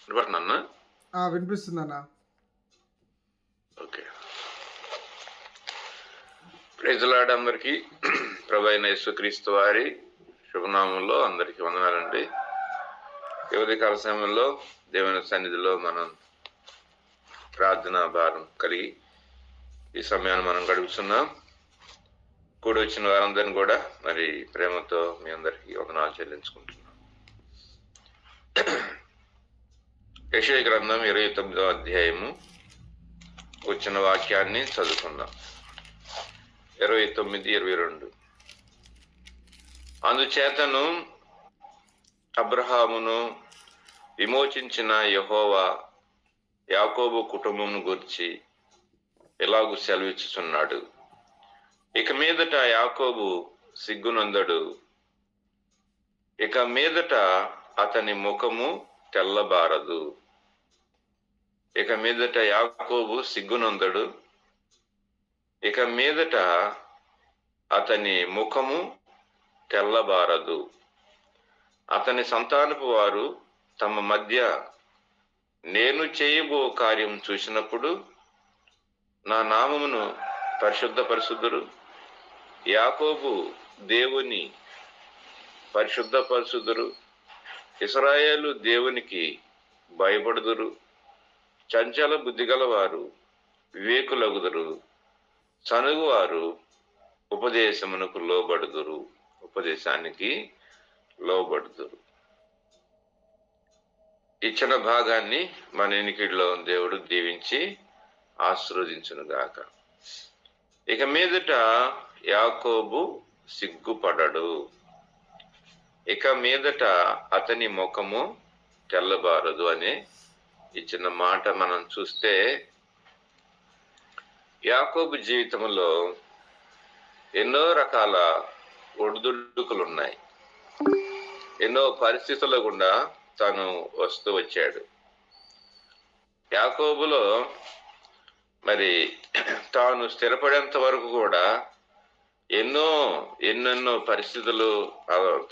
వినపడుతుందన్నా? వినిపిస్తుందన్న. Okay. Praise the lord అందరికీ. ప్రభువైన యేసుక్రీస్తు వారి శుభనామంలో అందరికీ వందనాలండి. ఈ ఉదయకాల సమయంలో దేవుని సన్నిధిలో మనం ప్రార్థనా భారం కలిగి ఈ సమయాన్ని మనం గడుపుతున్నాం. కూడి వచ్చిన వారందరిని కూడా మరి ప్రేమతో మీ అందరికీ వందనాలు చెల్లించుకుంటున్నాం. యెషయా గ్రంథం 29వ అధ్యాయము వచ్చిన వాక్యాన్ని చదువుకుందాం. 29-22. అందుచేతను అబ్రహామును విమోచించిన యెహోవా యాకోబు కుటుంబమును గూర్చి ఇలాగు సెలవిచ్చుచున్నాడు. ఇక మీదట యాకోబు సిగ్గునందడు, ఇక మీదట అతని ముఖము తెల్లబారదు. ఇక మీదట యాకోబు సిగ్గునందడు, ఇక మీదట అతని ముఖము తెల్లబారదు. అతని సంతానపు వారు తమ మధ్య నేను చేయబో కార్యం చూసినప్పుడు నా నామమును పరిశుద్ధపరుచుదురు. యాకోబు దేవుని పరిశుద్ధపరుచుదురు, ఇశ్రాయేలు దేవునికి భయపడుదురు. చంచల బుద్ధిగల వారు వివేకులగుదురు, సనుగువారు ఉపదేశానికి లోబడుదురు. ఇచ్చిన భాగాన్ని మన ఎనికిడిలో దేవుడు దీవించి ఆశీర్వదించునుగాక. ఇక మీదట యాకోబు సిగ్గుపడడు, ఇక మీదట అతని ముఖము తెల్లబారదు అనే ఇచ్చిన మాట మనం చూస్తే, యాకోబు జీవితంలో ఎన్నో రకాల ఒడిదుడుకులు ఉన్నాయి. ఎన్నో పరిస్థితుల గుండా తాను వస్తూ వచ్చాడు. యాకోబులో మరి తాను స్థిరపడేంత వరకు కూడా ఎన్నెన్నో పరిస్థితులు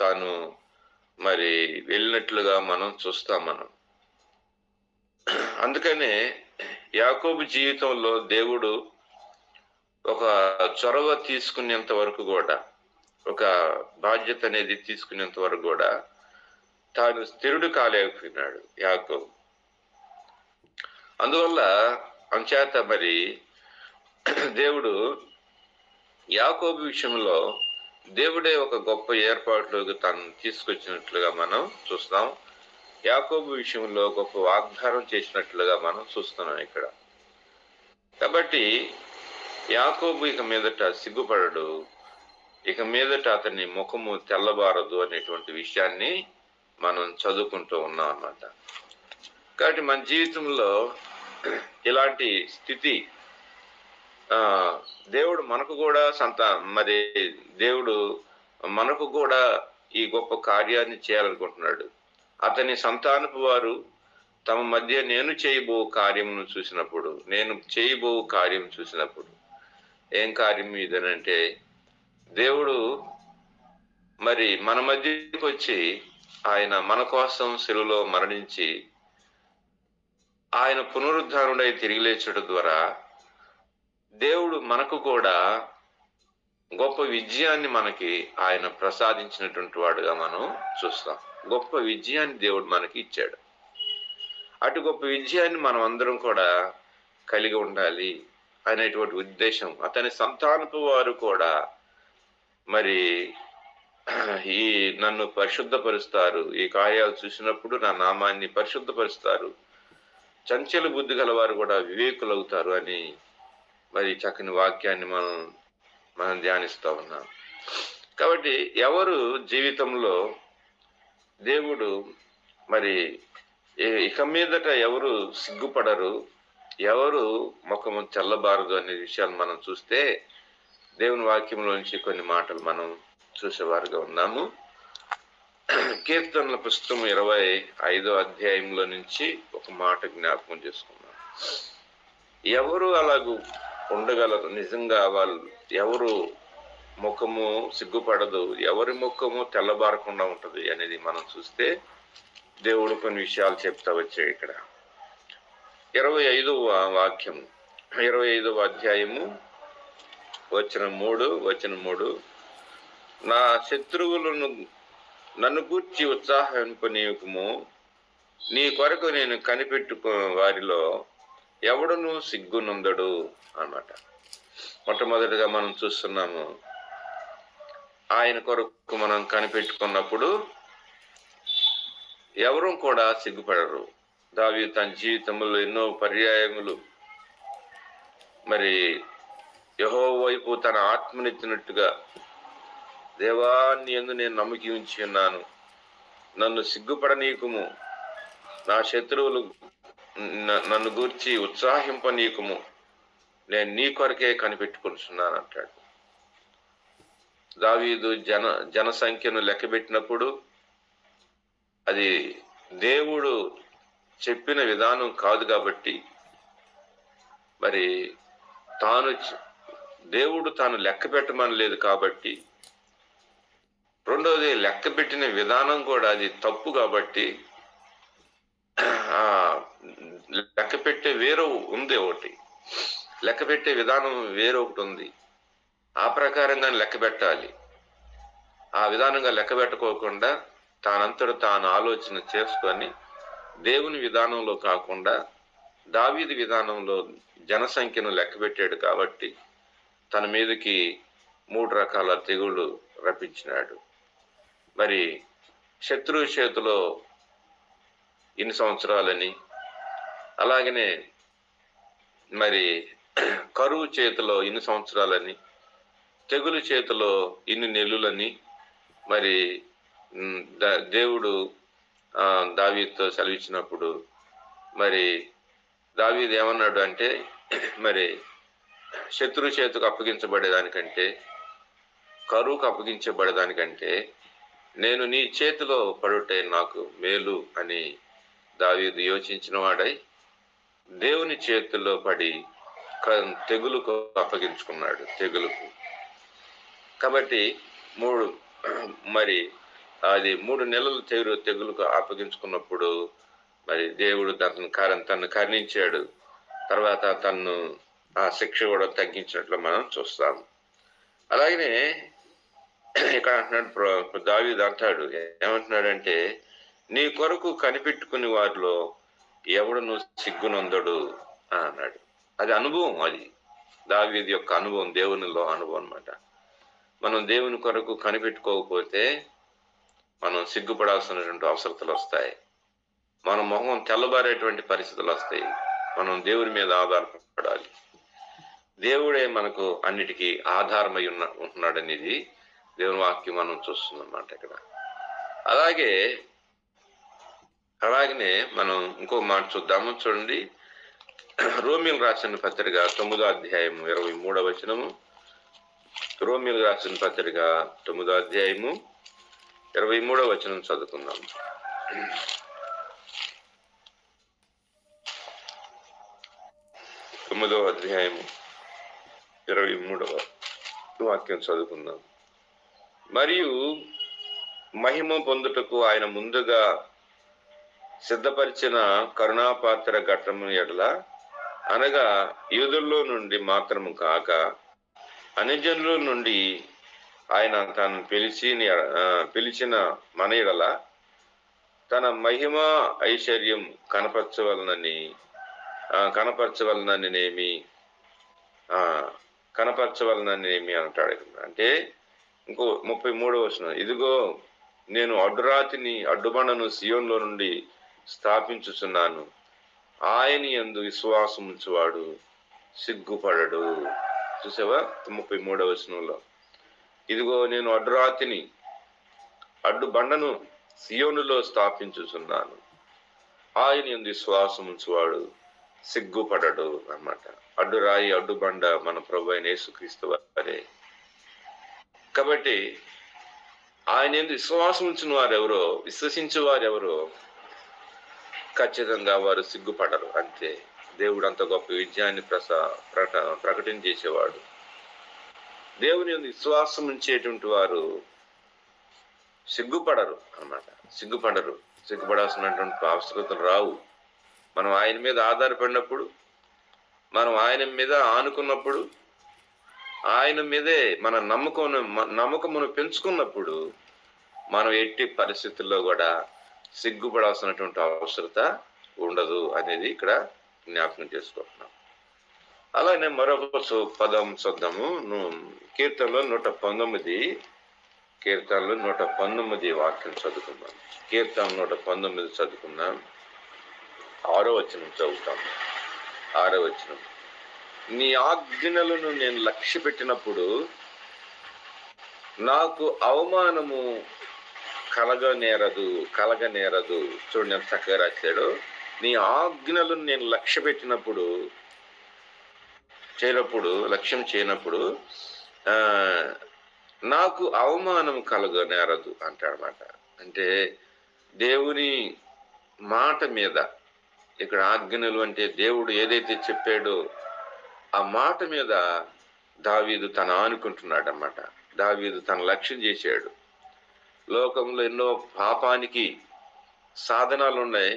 తాను మరి వెళ్ళినట్లుగా మనం చూస్తాం. అందుకనే యాకోబు జీవితంలో దేవుడు ఒక చొరవ తీసుకునేంత వరకు కూడా, ఒక బాధ్యత అనేది తీసుకునేంత వరకు కూడా తాను స్థిరుడు కాలేకపోయినాడు యాకోబు. అందువల్ల అంచేత మరి దేవుడు యాకోబు విషయంలో దేవుడే ఒక గొప్ప ఏర్పాట్లోకి తను తీసుకొచ్చినట్లుగా మనం చూస్తాం. యాకోబు విషయంలో గొప్ప వాగ్దానం చేసినట్లుగా మనం చూస్తున్నాం ఇక్కడ. కాబట్టి యాకోబు ఇక మీదట సిగ్గుపడడు, ఇక మీదట అతని ముఖము తెల్లబారదు అనేటువంటి విషయాన్ని మనం చదువుకుంటూ ఉన్నాం అన్నమాట. కాబట్టి మన జీవితంలో ఇలాంటి స్థితి దేవుడు మనకు కూడా మరి దేవుడు మనకు కూడా ఈ గొప్ప కార్యాన్ని చేయాలనుకుంటున్నాడు. అతని సంతానపు వారు తమ మధ్య నేను చేయబో కార్యం చూసినప్పుడు ఏం కార్యం ఇదనంటే, దేవుడు మరి మన మధ్యకి వచ్చి ఆయన మన కోసం శిలువలో మరణించి ఆయన పునరుద్ధానుడై తిరిగి లేచడం ద్వారా దేవుడు మనకు కూడా గొప్ప విజయాన్ని మనకి ఆయన ప్రసాదించినటువంటి వాడుగా మనం చూస్తాం. గొప్ప విజయాన్ని దేవుడు మనకి ఇచ్చాడు. అటు గొప్ప విజయాన్ని మనం అందరం కూడా కలిగి ఉండాలి అనేటువంటి ఉద్దేశం. అతని సంతానపు వారు కూడా మరి నన్ను పరిశుద్ధపరుస్తారు, ఈ కార్యాలు చూసినప్పుడు నా నామాన్ని పరిశుద్ధపరుస్తారు, చంచల బుద్ధి గల వారు కూడా వివేకులవుతారు అని మరి చక్కని వాక్యాన్ని మనం ధ్యానిస్తూ ఉన్నాం. కాబట్టి ఎవరు జీవితంలో దేవుడు మరి ఇక మీదట ఎవరు సిగ్గుపడరు, ఎవరు ముఖము తెల్లబారదు అనే విషయాలు మనం చూస్తే, దేవుని వాక్యంలోంచి కొన్ని మాటలు మనం చూసేవారుగా ఉన్నాము. కీర్తనల పుస్తకం 25వ అధ్యాయంలో నుంచి ఒక మాట జ్ఞాపకం చేసుకున్నాం. ఎవరు అలాగూ ఉండగలరు? నిజంగా వాళ్ళు ఎవరు ముఖము సిగ్గుపడదు, ఎవరి ముఖము తెల్లబారకుండా ఉంటది అనేది మనం చూస్తే, దేవుడు కొన్ని విషయాలు చెప్తా వచ్చాయి ఇక్కడ. 25వ వాక్యం, 25వ అధ్యాయము వచనం 3. నా శత్రువులను నన్ను గూర్చి ఉత్సాహింపనీయకుము, నీ కొరకు నేను కనిపెట్టుకో వారిలో ఎవడును సిగ్గునందడు అన్నమాట. మొట్టమొదటిగా మనం చూస్తున్నాము, ఆయన కొరకు మనం కనిపెట్టుకున్నప్పుడు ఎవరు కూడా సిగ్గుపడరు. దావీదు తన జీవితంలో ఎన్నో పర్యాయములు మరి యెహోవా వైపు తన ఆత్మనెత్తినట్టుగా, దేవాన్ని యందు నేను నమ్మకి ఉంచి ఉన్నాను, నన్ను సిగ్గుపడనీయకుము, నా శత్రువులు నన్ను గూర్చి ఉత్సాహింపనీయకుము, నేను నీ కొరకే కనిపెట్టుకుంటున్నాను అంటాడు. దావీదు జనసంఖ్యను లెక్కబెట్టినప్పుడు అది దేవుడు చెప్పిన విధానం కాదు కాబట్టి, మరి దేవుడు తాను లెక్క పెట్టమని లేదు కాబట్టి, రెండవది లెక్క పెట్టిన విధానం కూడా అది తప్పు కాబట్టి, లెక్క పెట్టే వేరే ఉంది ఒకటి, లెక్క పెట్టే విధానం వేరొకటి ఉంది. ఆ ప్రకారంగా లెక్క పెట్టాలి. ఆ విధానంగా లెక్క పెట్టకోకుండా తానంతట తాను ఆలోచన చేసుకొని దేవుని విధానంలో కాకుండా దావీదు విధానంలో జనసంఖ్యను లెక్క పెట్టాడు కాబట్టి తన మీదకి 3 రకాల తెగుళ్ళు రప్పించినాడు. మరి శత్రువు చేతిలో ఇన్ని సంవత్సరాలని, అలాగనే మరి కరువు చేతిలో ఇన్ని సంవత్సరాలని, తెగులు చేతిలో ఇన్ని నెలలని, మరి దేవుడు దావీదుతో సెలవిచ్చినప్పుడు మరి దావీదు ఏమన్నాడు అంటే, మరి శత్రు చేతికి అప్పగించబడేదానికంటే, కరువుకు అప్పగించబడేదానికంటే నేను నీ చేతిలో పడుటే నాకు మేలు అని దావీదు యోచించిన వాడై దేవుని చేతుల్లో పడి తెగులుకు అప్పగించుకున్నాడు. తెగులుకు కాబట్టి 3 నెలలు తెగులుకు అప్పగించుకున్నప్పుడు మరి దేవుడు తను కరుణించాడు. తర్వాత తను ఆ శిక్ష కూడా తగ్గించినట్లు మనం చూస్తాము. అలాగనే ఇక్కడ అంటున్నాడు, దావీదు అంటాడు, ఏమంటున్నాడంటే, నీ కొరకు కనిపెట్టుకుని వారిలో ఎవడును సిగ్గునందడు అన్నాడు. అది అనుభవం, అది దావీదు యొక్క అనుభవం, దేవునిలో అనుభవం అన్నమాట. మనం దేవుని కొరకు కనిపెట్టుకోకపోతే మనం సిగ్గుపడాల్సినటువంటి అవసరతలు వస్తాయి. మన మొహం తెల్లబారేటువంటి పరిస్థితులు వస్తాయి. మనం దేవుని మీద ఆధారపడాలి. దేవుడే మనకు అన్నిటికీ ఆధారమై ఉంటున్నాడనేది దేవుని వాక్యం మనం చూస్తుందన్నమాట ఇక్కడ. అలాగనే మనం ఇంకో మాట చూద్దాము. చూడండి, రోమీయులకు రాసిన పత్రిక 9వ అధ్యాయము 23వ వచనము. రోమీయులకు రాసిన పత్రిక 9వ అధ్యాయము 23వ వచనం చదువుకుందాం. 9వ అధ్యాయము 23వ వాక్యం చదువుకుందాం. మరియు మహిమ పొందుటకు ఆయన ముందుగా సిద్ధపరిచిన కరుణాపాత్ర ఘట్టము ఎడల, అనగా యూదుల్లో నుండి మాత్రము కాక అన్యజనుల నుండి ఆయన తను పిలిచిన మన ఎడల తన మహిమ ఐశ్వర్యం కనపరచవలననేమి అంటాడు. అంటే ఇంకో 33వ వచనం, ఇదిగో నేను అడ్డుబండను సియోన్లో నుండి స్థాపించుచున్నాను, ఆయన యందు విశ్వాసం ఉంచువాడు సిగ్గుపడడు. చూసావా 33వ వచనంలో, ఇదిగో నేను అడ్డుబండను సియోనులో స్థాపించుచున్నాను, ఆయన యందు విశ్వాసం ఉంచువాడు సిగ్గుపడడు అన్నమాట. అడ్డురాయి అడ్డుబండ మన ప్రభువైన యేసుక్రీస్తు వారే. కాబట్టి ఆయన యందు విశ్వాసం ఉంచిన వారెవరో, విశ్వసించే వారెవరో ఖచ్చితంగా వారు సిగ్గుపడరు. అంతే. దేవుడు అంత గొప్ప విజయాన్ని ప్రకటన చేసేవాడు. దేవుని యందు విశ్వాసం ఉంచేటువంటి వారు సిగ్గుపడరు అన్నమాట. సిగ్గుపడరు. సిగ్గుపడాల్సినటువంటి అవసరతలు రావు. మనం ఆయన మీద ఆధారపడినప్పుడు, మనం ఆయన మీద ఆనుకున్నప్పుడు, ఆయన మీదే మన నమ్మకమును పెంచుకున్నప్పుడు మనం ఎట్టి పరిస్థితుల్లో కూడా సిగ్గుపడాల్సినటువంటి అవసరత ఉండదు అనేది ఇక్కడ జ్ఞాపకం చేసుకుంటున్నాం. అలానే మరొక పదం చూద్దాము. కీర్తనలో 119 వాక్యం చదువుకుందాం. కీర్తన 119 చదువుకుందాం. 6వ వచనం చదువుతాం. 6వ వచనం, నీ ఆజ్ఞలను నేను లక్ష్య పెట్టినప్పుడు నాకు అవమానము కలగనేరదు. చూడండి ఎంత చక్కగా రాశాడు. నీ ఆజ్ఞలను నేను లక్ష్యం చేయనప్పుడు నాకు అవమానం కలగనేరదు అంటాడనమాట. అంటే దేవుని మాట మీద, ఇక్కడ ఆజ్ఞలు అంటే దేవుడు ఏదైతే చెప్పాడో ఆ మాట మీద దావీదు తను ఆనుకుంటున్నాడు అన్నమాట. దావీదు తన లక్ష్యం చేశాడు. లోకంలో ఎన్నో పాపానికి సాధనాలు ఉన్నాయి,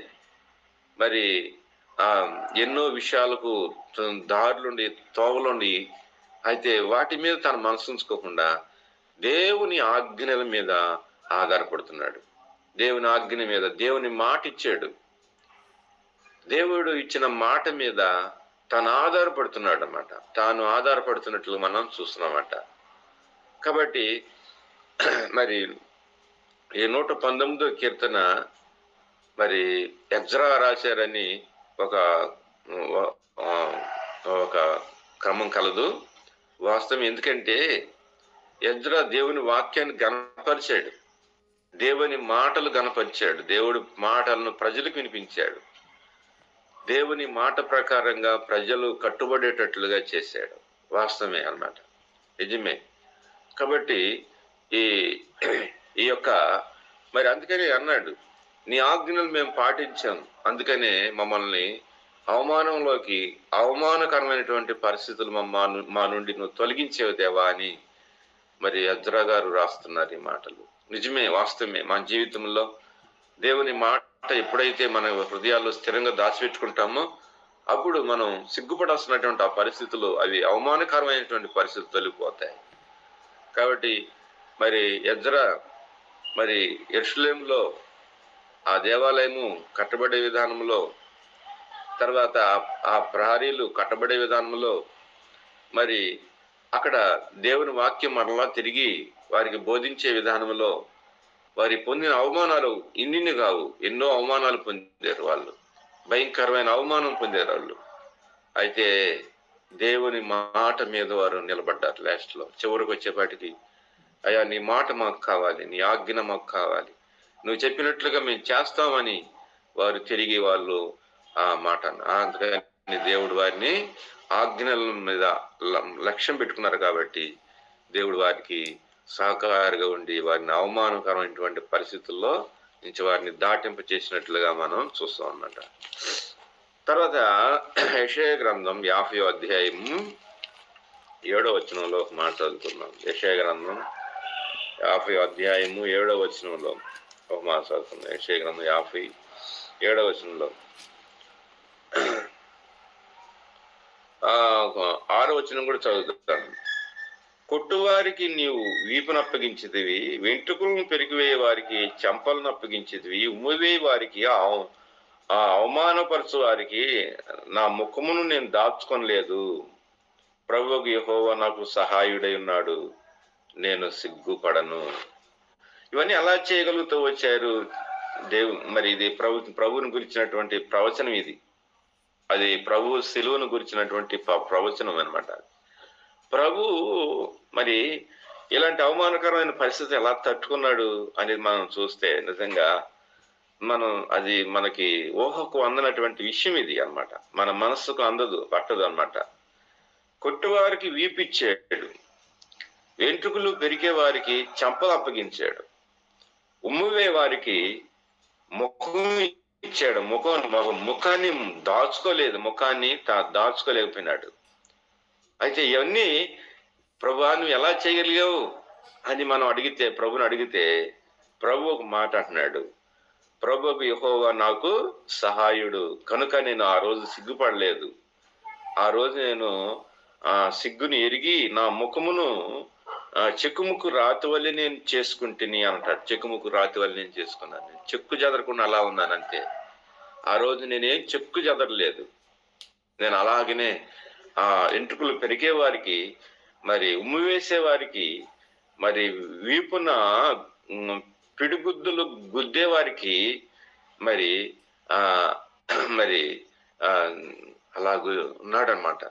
మరి ఎన్నో విషయాలకు దారులుండి తోవలుండి, అయితే వాటి మీద తన మనసు ఉంచుకోకుండా దేవుని ఆజ్ఞల మీద ఆధారపడుతున్నాడు. దేవుని ఆజ్ఞ మీద, దేవుని మాట ఇచ్చాడు, దేవుడు ఇచ్చిన మాట మీద తాను ఆధారపడుతున్నాడు అన్నమాట. తాను ఆధారపడుతున్నట్లు మనం చూస్తున్నామట. కాబట్టి మరి ఈ 119వ కీర్తన మరి ఎజ్రా రాశారని ఒక క్రమం కలదు. వాస్తవం. ఎందుకంటే ఎజ్రా దేవుని వాక్యాన్ని గణపరిచాడు, దేవుని మాటలు గణపరిచాడు, దేవుడి మాటలను ప్రజలకు వినిపించాడు, దేవుని మాట ప్రకారంగా ప్రజలు కట్టుబడేటట్లుగా చేశాడు. వాస్తవమే అన్నమాట, నిజమే. కాబట్టి ఈ యొక్క మరి అందుకని అన్నాడు, నీ ఆజ్ఞలు మేము పాటించాం, అందుకనే మమ్మల్ని అవమానకరమైనటువంటి పరిస్థితులు మా నుండి నువ్వు తొలగించేవు దేవా అని మరి ఎజ్రా గారు రాస్తున్నారు ఈ మాటలు. నిజమే, వాస్తవమే. మన జీవితంలో దేవుని మాట ఎప్పుడైతే మన హృదయాల్లో స్థిరంగా దాచిపెట్టుకుంటామో అప్పుడు మనం సిగ్గుపడాల్సినటువంటి ఆ పరిస్థితులు, అవి అవమానకరమైనటువంటి పరిస్థితులు తొలగిపోతాయి. కాబట్టి మరి ఎజ్రా మరి యెరూషలేములో ఆ దేవాలయము కట్టబడే విధానంలో, తర్వాత ఆ ప్రహరీలు కట్టబడే విధానంలో, మరి అక్కడ దేవుని వాక్యం మరలా తిరిగి వారికి బోధించే విధానంలో వారి పొందిన అవమానాలు ఇన్ని కావు, ఎన్నో అవమానాలు పొందారు వాళ్ళు, భయంకరమైన అవమానం పొందారు వాళ్ళు. అయితే దేవుని మాట మీద వారు నిలబడ్డారు. లాస్ట్లో చివరికి వచ్చేపాటికి, అయ్యా నీ మాట మాకు కావాలి, నీ ఆజ్ఞ మాకు కావాలి, నువ్వు చెప్పినట్లుగా మేము చేస్తామని వారు తిరిగి వాళ్ళు ఆ మాట అందుకని దేవుడు వారిని ఆజ్ఞల మీద లక్ష్యం పెట్టుకున్నారు. కాబట్టి దేవుడు వారికి సహకారిగా ఉండి వారిని అవమానకరమైనటువంటి పరిస్థితుల్లో నుంచి వారిని దాటింప చేసినట్లుగా మనం చూస్తాం అన్నమాట. తర్వాత యెషయా గ్రంథం 50వ అధ్యాయం 7వ వచనంలో ఒక మాట చదువుతున్నాం. యెషయా గ్రంథం 50వ అధ్యాయం 7వ వచనంలో ఒక మాట చదువుతున్నాం. యెషయా గ్రంథం 57వ వచనంలో 6వ వచనం కూడా చదువుతాను. కొట్టువారికి నీవు వీపును అప్పగించితివి, వెంట్రుకలను పెరిగివేయ వారికి చెంపలను అప్పగించితివి, ఉమ్మివేయ వారికి ఆ అవమానపరచు వారికి నా ముఖమును నేను దాచుకొనలేదు. ప్రభువు యెహోవా నాకు సహాయుడై ఉన్నాడు, నేను సిగ్గుపడను. ఇవన్నీ ఎలా చేయగలుగుతూ వచ్చారు మరి ఇది ప్రభువుని గురించినటువంటి ప్రవచనం. అది ప్రభు శిలువను గురించినటువంటి ప్రవచనం అన్నమాట. ప్రభు మరి ఇలాంటి అవమానకరమైన పరిస్థితి ఎలా తట్టుకున్నాడు అనేది మనం చూస్తే నిజంగా అది మనకి ఊహకు అందనటువంటి విషయం ఇది అన్నమాట. మన మనస్సుకు పట్టదు అన్నమాట. కొట్టువారికి వీపిచ్చాడు, వెంట్రుకలు పెరిగే వారికి చెంపలు అప్పగించాడు, ఉమ్మివే వారికి ముఖం ఇచ్చాడు. ముఖాన్ని దాచుకోలేకపోయినాడు. అయితే ఇవన్నీ ప్రభువా నువ్వు ఎలా చేయగలిగావు అని మనం ప్రభుని అడిగితే ప్రభు ఒక మాట అంటున్నాడు, ప్రభువు యెహోవా నాకు సహాయుడు కనుక నేను ఆ రోజు సిగ్గుపడలేదు. ఆ రోజు నేను సిగ్గుని ఎరిగి నా ముఖమును చెక్కుముక్కు రాతి వల్లే నేను చేసుకుంటుని అంటాడు. చెక్కుముక్కు రాతి వల్ల నేను చేసుకున్నాను. చెక్కు చెదరకుండా అలా ఉన్నాను అంతే. ఆ రోజు నేనేం చెక్కు చెదరలేదు. నేను అలాగనే ఎంట్రుకలు పెరిగే వారికి, మరి ఉమ్మి వేసే వారికి, మరి వీపున పిడిగుద్దులు గుద్దే వారికి మరి మరి అలాగూ ఉన్నాడనమాట.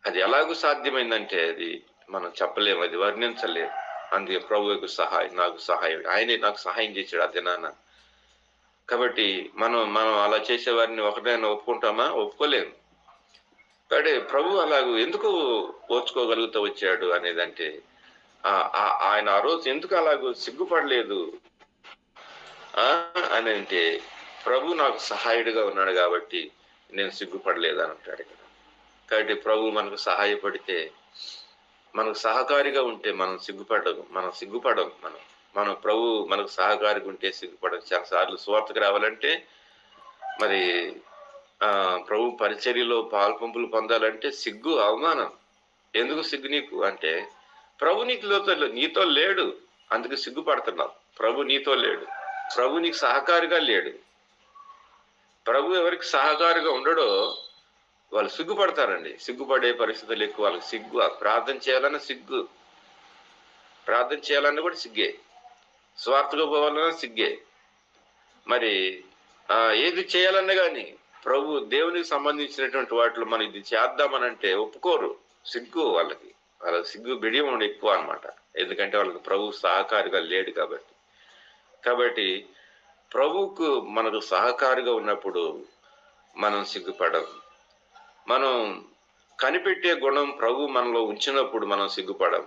అది ఎలాగూ సాధ్యమైందంటే అది మనం చెప్పలేము, అది వర్ణించలేము. అందుకే ప్రభువుకు నాకు సహాయం, ఆయనే నాకు సహాయం చేశాడు ఆ దినాన. కాబట్టి మనం అలా చేసేవారిని ఒకటైనా ఒప్పుకుంటామా? ఒప్పుకోలేము. కాబట్టి ప్రభు అలాగూ ఎందుకు ఓర్చుకోగలుగుతూ వచ్చాడు అనేదంటే, ఆయన ఆ రోజు ఎందుకు అలాగూ సిగ్గుపడలేదు అని అంటే, ప్రభు నాకు సహాయుడిగా ఉన్నాడు కాబట్టి నేను సిగ్గుపడలేదు అని అంటాడు ఇక్కడ. కాబట్టి ప్రభు మనకు సహాయపడితే, మనకు సహకారిగా ఉంటే మనం సిగ్గుపడం. మనం ప్రభు మనకు సహకారిగా ఉంటే సిగ్గుపడం. చాలా సార్లు సువార్తకు రావాలంటే, మరి ప్రభు పరిచర్యలో పాల్పంపులు పొందాలంటే సిగ్గు, అవమానం. ఎందుకు సిగ్గు నీకు అంటే, ప్రభు నీతో లేడు, అందుకు సిగ్గుపడుతున్నావు. ప్రభు నీతో లేడు, ప్రభు నీకు సహకారిగా లేడు. ప్రభు ఎవరికి సహకారిగా ఉండడో వాళ్ళు సిగ్గుపడతారండి. సిగ్గుపడే పరిస్థితులు ఎక్కువ. వాళ్ళకి సిగ్గు, ప్రార్థన చేయాలన్నా కూడా సిగ్గే, స్వార్థగా పోవాలన్నా సిగ్గే. మరి ఏది చేయాలన్నా కానీ ప్రభు దేవునికి సంబంధించినటువంటి వాటిలో మనం ఇది చేద్దామనంటే ఒప్పుకోరు. సిగ్గు వాళ్ళకి సిగ్గు బిడియం ఎక్కువ అనమాట. ఎందుకంటే వాళ్ళకి ప్రభు సహకారిగా లేడు కాబట్టి ప్రభువుకు మనకు సహకారిగా ఉన్నప్పుడు మనం సిగ్గుపడం. మనం కనిపెట్టే గుణం ప్రభు మనలో ఉంచినప్పుడు మనం సిగ్గుపడం.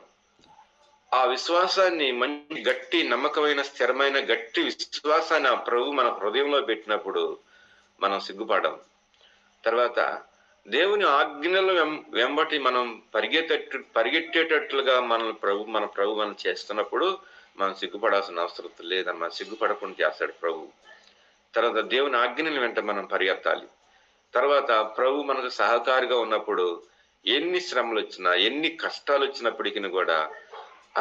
ఆ విశ్వాసాన్ని, మంచి గట్టి నమ్మకమైన స్థిరమైన గట్టి విశ్వాసాన్ని ఆ ప్రభు మన హృదయంలో పెట్టినప్పుడు మనం సిగ్గుపడం. తర్వాత దేవుని ఆజ్ఞల వెంబటి మనం పరిగెట్టేటట్లుగా మన ప్రభు మనం చేస్తున్నప్పుడు మనం సిగ్గుపడాల్సిన అవసరం లేదని, మనం సిగ్గుపడకుండా చేస్తాడు ప్రభు. తర్వాత దేవుని ఆజ్ఞల వెంట మనం పరిగెత్తాలి. తర్వాత ప్రభు మనకు సహకారిగా ఉన్నప్పుడు ఎన్ని శ్రమలు వచ్చినా, ఎన్ని కష్టాలు వచ్చినప్పటికీ కూడా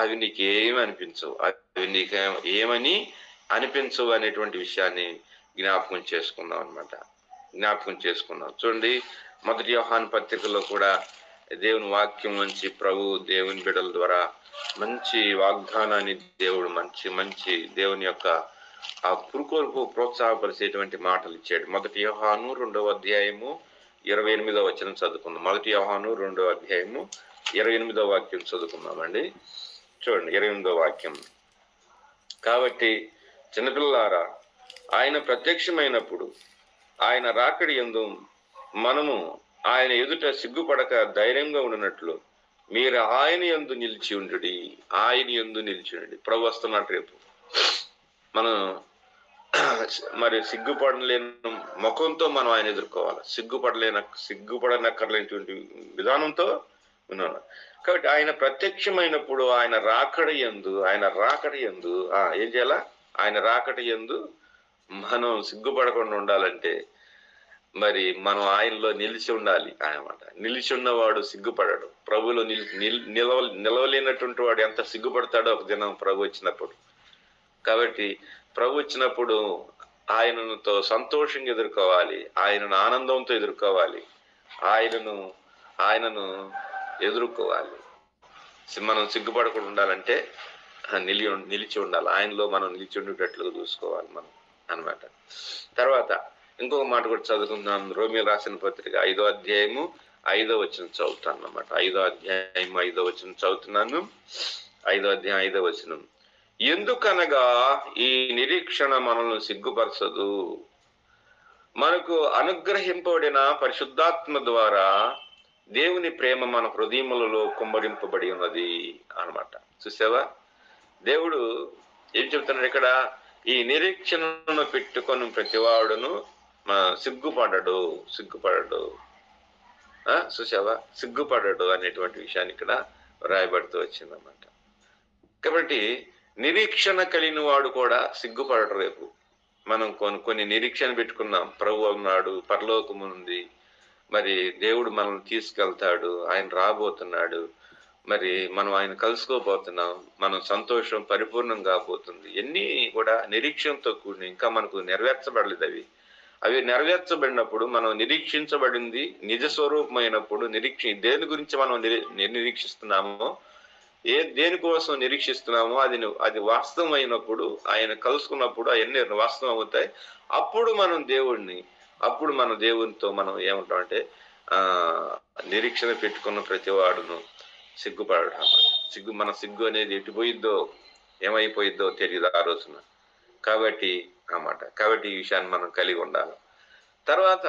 అవి నీకేమి అనిపించవు, అవి నీకేమని అనిపించవు అనేటువంటి విషయాన్ని జ్ఞాపకం చేసుకున్నాం. చూడండి, మొదటి యోహాను పత్రికలో కూడా దేవుని వాక్యం నుంచి ప్రభు దేవుని బిడ్డల ద్వారా మంచి వాగ్దానాన్ని దేవుడు మంచి దేవుని యొక్క ఆ పురుకోరుకు ప్రోత్సాహపరిచేటువంటి మాటలు ఇచ్చాడు. మొదటి యోహాను 2వ అధ్యాయము 28వ వచనం చదువుకుందాం. మొదటి యోహాను 2వ అధ్యాయము 28వ వాక్యం చదువుకుందామండి. చూడండి, 28వ వాక్యం. కాబట్టి చిన్నపిల్లలారా, ఆయన ప్రత్యక్షమైనప్పుడు ఆయన రాకడి యందు మనము ఆయన ఎదుట సిగ్గుపడక ధైర్యంగా ఉండినట్లు మీరు ఆయన యందు నిలిచి ఉండుడి. ప్రభు వస్తున్నట్టు రేపు మనం మరి సిగ్గుపడలేని ముఖంతో మనం ఆయన ఎదుర్కోవాలి. సిగ్గుపడనక్కర్లేనటువంటి విధానంతో ఉన్నాను. కాబట్టి ఆయన ప్రత్యక్షమైనప్పుడు ఆయన రాకడ యందు ఏం చేయాలా? ఆయన రాకడ యందు మనం సిగ్గుపడకుండా ఉండాలంటే మరి మనం ఆయనలో నిలిచి ఉండాలి అన్నమాట. నిలిచి ఉన్నవాడు సిగ్గుపడడు. ప్రభులో నిలవలేనటువంటి వాడు ఎంత సిగ్గుపడతాడో ఒక దినం ప్రభు వచ్చినప్పుడు. కాబట్టి ప్రభు వచ్చినప్పుడు ఆయనతో సంతోషంగా ఎదుర్కోవాలి, ఆయనను ఆనందంతో ఎదుర్కోవాలి, ఆయనను ఎదుర్కోవాలి. మనం సిగ్గుపడకుండా ఉండాలంటే నిలిచి ఉండాలి, ఆయనలో మనం నిలిచి ఉండేటట్లుగా చూసుకోవాలి మనం అన్నమాట. తర్వాత ఇంకొక మాట కూడా చదువుకుందాం. రోమియోలు రాసిన పత్రిక 5వ అధ్యాయము 5వ వచనం చదువుతాను అన్నమాట. 5వ అధ్యాయం 5వ వచనం చదువుతున్నాను. 5వ అధ్యాయం 5వ వచనం. ఎందుకనగా ఈ నిరీక్షణ మనల్ని సిగ్గుపరచదు, మనకు అనుగ్రహింపబడిన పరిశుద్ధాత్మ ద్వారా దేవుని ప్రేమ మన హృదయములలో కుమ్మరింపబడి ఉన్నది అన్నమాట. చూసావా, దేవుడు ఏం చెప్తున్నాడు ఇక్కడ? ఈ నిరీక్షణను పెట్టుకొని ప్రతివాడును సిగ్గుపడడు. చూసావా, సిగ్గుపడడు అనేటువంటి విషయాన్ని ఇక్కడ రాయబడుతూ వచ్చిందన్నమాట. కాబట్టి నిరీక్షణ కలిగిన వాడు కూడా సిగ్గుపడడు రేపు. మనం కొన్ని నిరీక్షణ పెట్టుకున్నాం. ప్రభు ఉన్నాడు, పరలోకం ఉంది, మరి దేవుడు మనల్ని తీసుకెళ్తాడు, ఆయన రాబోతున్నాడు, మరి మనం ఆయన కలుసుకోబోతున్నాం, మనం సంతోషం పరిపూర్ణం కాబోతుంది. ఎన్ని కూడా నిరీక్షణతో కూడిన, ఇంకా మనకు నెరవేర్చబడలేదు అవి. అవి నెరవేర్చబడినప్పుడు మనం నిరీక్షించబడింది నిజ స్వరూపమైనప్పుడు దేని గురించి మనం నిరీక్షిస్తున్నామో, దేనికోసం నిరీక్షిస్తున్నామో అది వాస్తవమైనప్పుడు, ఆయన కలుసుకున్నప్పుడు అవన్నీ వాస్తవం అవుతాయి. అప్పుడు మన దేవునితో మనం ఏమంటామంటే నిరీక్షణ పెట్టుకున్న ప్రతి వాడును సిగ్గుపడటం అన్నమాట. మన సిగ్గు అనేది ఎటుపోయిద్దో, ఏమైపోయిద్దో తెలియదు ఆ రోజున. కాబట్టి ఈ విషయాన్ని మనం కలిగి ఉండాలి. తర్వాత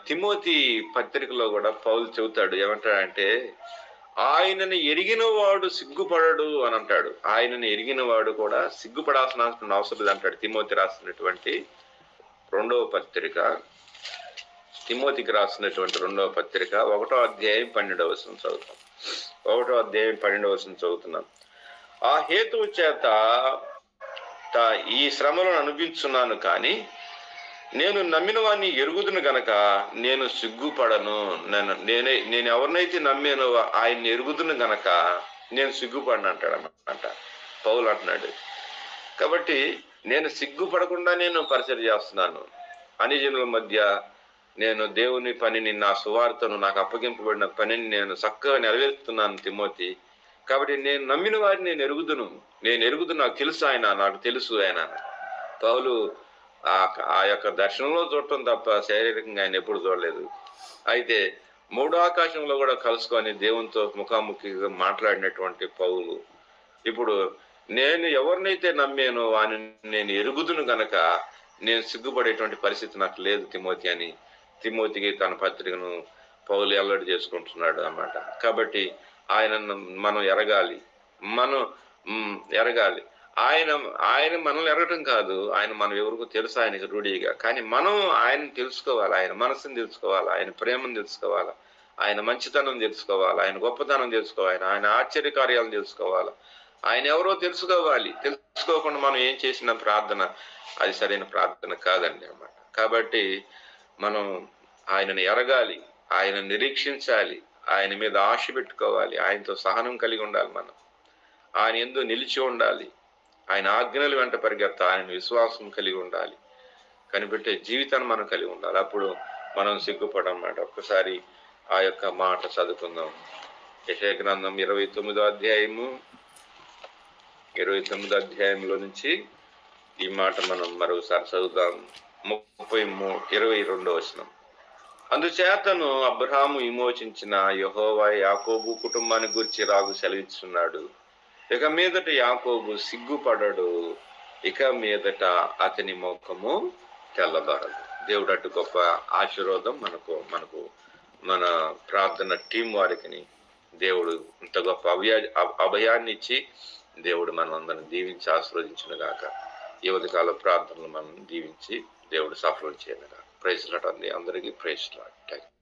తిమోతి పత్రికలో కూడా పౌలు చెబుతాడు, ఏమంటాడంటే ఆయనని ఎరిగిన వాడు సిగ్గుపడడు అని అంటాడు. ఆయనని ఎరిగిన వాడు కూడా సిగ్గుపడాల్సిన అవసరం లేదు అంటాడు. తిమోతికి రాసినటువంటి రెండవ పత్రిక 1వ అధ్యాయం 12వ వచనం చదువుతాం. 1వ అధ్యాయం 12వ వచనం చదువుతున్నాం. ఆ హేతువు చేత ఈ శ్రమలను అనిపించున్నాను, కానీ నేను నమ్మిన వాడిని ఎరుగుదును గనక నేను సిగ్గుపడను. నేను ఎవరినైతే నమ్మానో ఆయన్ని ఎరుగుదును గనక నేను సిగ్గుపడను అంటాడు అన్నమాట. పౌలు అంటున్నాడు. కాబట్టి నేను సిగ్గుపడకుండా నేను పరిచర్య చేస్తున్నాను. అన్యజనుల మధ్య నేను దేవుని పనిని, నా సువార్తను, నాకు అప్పగింపబడిన పనిని నేను చక్కగా నెరవేరుస్తున్నాను తిమోతి. కాబట్టి నేను నమ్మిన వారిని నేను ఎరుగుదును, నాకు తెలుసు నాకు తెలుసు ఆయన. పౌలు ఆ యొక్క దర్శనంలో చూడటం తప్ప శారీరకంగా ఆయన ఎప్పుడు చూడలేదు. అయితే మూడో ఆకాశంలో కూడా కలుసుకొని దేవునితో ముఖాముఖిగా మాట్లాడినటువంటి పౌలు ఇప్పుడు నేను ఎవరినైతే నమ్మానో వాని నేను ఎరుగుదును గనక నేను సిగ్గుపడేటువంటి పరిస్థితి నాకు లేదు తిమోతి అని తిమోతికి తన పత్రికను పౌలు వెల్లడి చేసుకుంటున్నాడు అన్నమాట. కాబట్టి మనం ఎరగాలి. ఆయన మనల్ని ఎరగటం కాదు, ఆయన మనం ఎవరికో తెలుసు ఆయనకి రూఢిగా. కానీ మనం ఆయనను తెలుసుకోవాలి, ఆయన మనసుని తెలుసుకోవాలి, ఆయన ప్రేమను తెలుసుకోవాలి, ఆయన మంచితనం తెలుసుకోవాలి, ఆయన గొప్పతనం తెలుసుకోవాలి, ఆయన ఆశ్చర్యకార్యాలను తెలుసుకోవాలి, ఆయన ఎవరో తెలుసుకోవాలి. తెలుసుకోకుండా మనం ఏం చేసిన ప్రార్థన అది సరైన ప్రార్థన కాదండి అన్నమాట. కాబట్టి మనం ఆయనను ఎరగాలి, ఆయన నిరీక్షించాలి, ఆయన మీద ఆశ పెట్టుకోవాలి, ఆయనతో సహనం కలిగి ఉండాలి, మనం ఆయన యందు నిలిచి ఉండాలి, ఆయన ఆజ్ఞల వెంట పరిగెత్తాలి, ఆయన విశ్వాసం కలిగి ఉండాలి, కనిపెట్టే జీవితాన్ని మనం కలిగి ఉండాలి. అప్పుడు మనం సిగ్గుపడమాట. ఒక్కసారి ఆ యొక్క మాట చదువుకుందాం. యెషయా గ్రంథం 29వ అధ్యాయంలో నుంచి ఈ మాట మనం మరోసారి చదువుదాం. 22వ వచనం. అందుచేతను అబ్రహాము విమోచించిన యెహోవా యాకోబు కుటుంబాన్ని గురించి రాగు సెలవిస్తున్నాడు. ఇక మీదట యాకోబు సిగ్గుపడడు, ఇక మీదట అతని ముఖము తెల్లబడదు. దేవుడు అటు గొప్ప ఆశీర్వాదం మనకు మన ప్రార్థన టీం వారికి దేవుడు ఇంత గొప్ప అభయాన్ని ఇచ్చి దేవుడు మనం అందరిని దీవించి ఆశీర్వదించును గాక. ఈ ఉదయకాల ప్రార్థనలు మనం దీవించి దేవుడు సఫలం చేయను గాక. ప్రైజ్ లార్డ్ అందరికీ ప్రైజ్ లార్డ్. థాంక్యూ.